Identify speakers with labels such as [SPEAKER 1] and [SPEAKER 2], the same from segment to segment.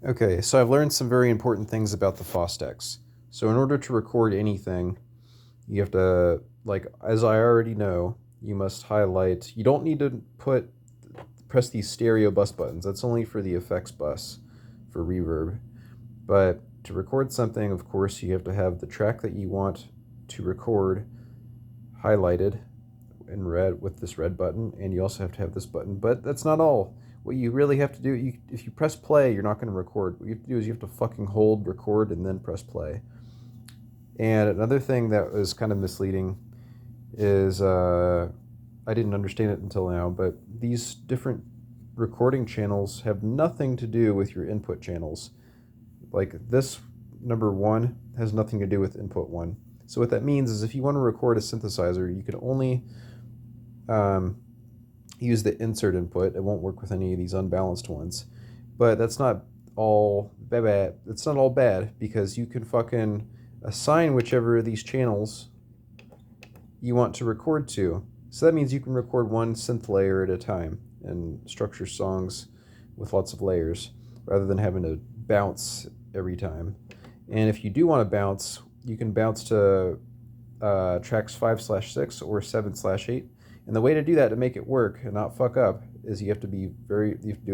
[SPEAKER 1] Okay, so I've learned some very important things about the Fostex. So in order to record anything, you have to, like, as I already know, you must highlight. You don't need to press these stereo bus buttons. That's only for the effects bus, for reverb. But to record something, of course, you have to have the track that you want to record highlighted in red with this red button, and you also have to have this button. But that's not all. What you really have to do, if you press play, you're not going to record. What you have to do is you have to fucking hold record and then press play. And another thing that was kind of misleading is I didn't understand it until now, but these different recording channels have nothing to do with your input channels. Like this number 1 has nothing to do with input 1. So what that means is if you want to record a synthesizer, you can only use the insert input. It won't work with any of these unbalanced ones. But that's not all bad. It's not all bad because you can fucking assign whichever of these channels you want to record to. So that means you can record one synth layer at a time and structure songs with lots of layers rather than having to bounce every time. And if you do want to bounce, you can bounce to tracks 5/6 or 7/8. And the way to do that to make it work and not fuck up is you have to do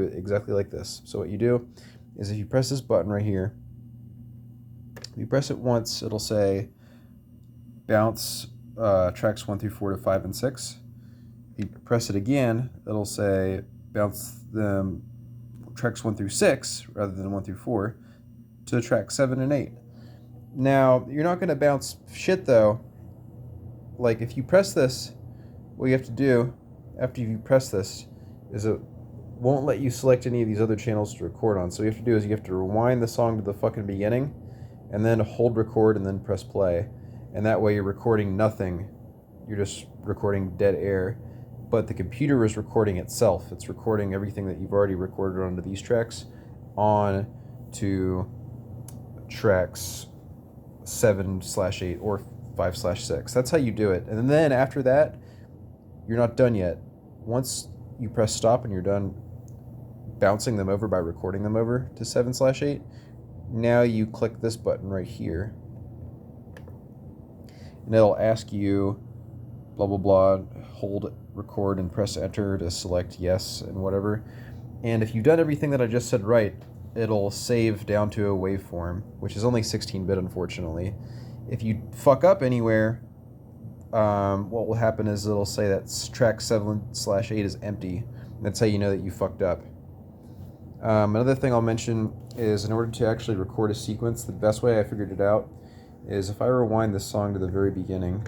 [SPEAKER 1] it exactly like this. So what you do is if you press this button right here, if you press it once, it'll say bounce tracks 1 through 4 to 5 and 6. If you press it again, it'll say bounce them tracks 1 through 6 rather than 1 through 4 to track 7 and 8. Now, you're not going to bounce shit though. Like if you press this, what you have to do after you press this is it won't let you select any of these other channels to record on. So what you have to do is you have to rewind the song to the fucking beginning and then hold record and then press play. And that way you're recording nothing. You're just recording dead air. But the computer is recording itself. It's recording everything that you've already recorded onto these tracks on to tracks 7/8 or 5/6. That's how you do it. And then after that, you're not done yet. Once you press stop and you're done bouncing them over by recording them over to 7/8, now you click this button right here. And it'll ask you blah blah blah, hold record and press enter to select yes and whatever. And if you've done everything that I just said right, it'll save down to a waveform, which is only 16-bit unfortunately. If you fuck up anywhere, what will happen is it'll say that track 7/8 is empty. That's how you know that you fucked up. Another thing I'll mention is in order to actually record a sequence, the best way I figured it out is if I rewind this song to the very beginning,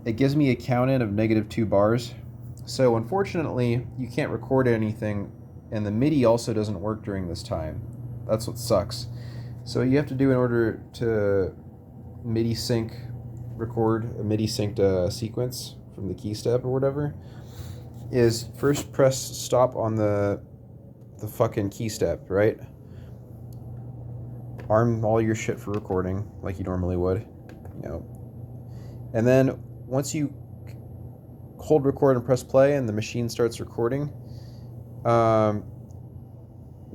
[SPEAKER 1] it gives me a count in of -2 bars. So unfortunately, you can't record anything, and the MIDI also doesn't work during this time. That's what sucks. So what you have to do in order to MIDI sync, record a MIDI synced sequence from the Keystep or whatever, is first press stop on the fucking Keystep, right? Arm all your shit for recording like you normally would, you know. And then once you hold record and press play and the machine starts recording,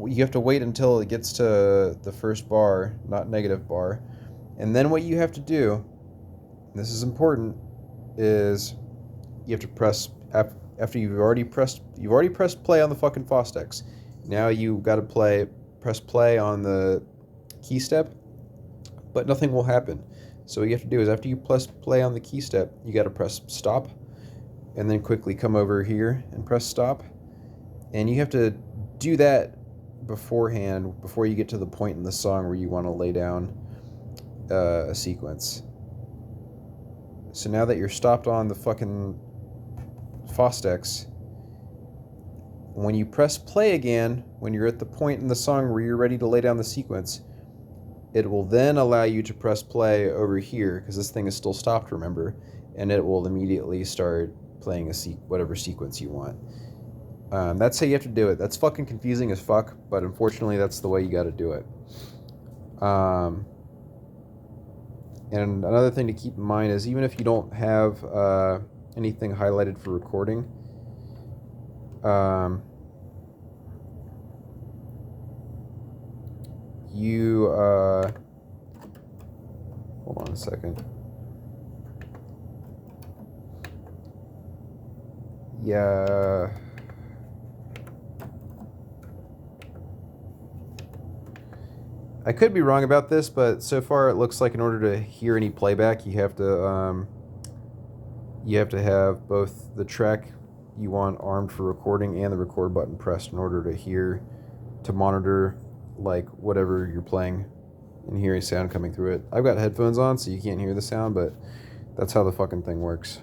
[SPEAKER 1] you have to wait until it gets to the first bar, not negative bar. And then what you have to do, and this is important, is you have to press after you've already pressed play on the fucking Fostex. Now you got to press play on the Keystep, but nothing will happen. So what you have to do is after you press play on the Keystep, you got to press stop and then quickly come over here and press stop. And you have to do that beforehand before you get to the point in the song where you want to lay down a sequence. So now that you're stopped on the fucking Fostex, when you press play again, when you're at the point in the song where you're ready to lay down the sequence, it will then allow you to press play over here, because this thing is still stopped, remember, and it will immediately start playing whatever sequence you want. That's how you have to do it. That's fucking confusing as fuck, but unfortunately that's the way you gotta do it. And another thing to keep in mind is even if you don't have anything highlighted for recording, you, hold on a second. Yeah. I could be wrong about this, but so far it looks like in order to hear any playback, you have to have both the track you want armed for recording and the record button pressed in order to monitor like whatever you're playing and hear a sound coming through it. I've got headphones on, so you can't hear the sound, but that's how the fucking thing works.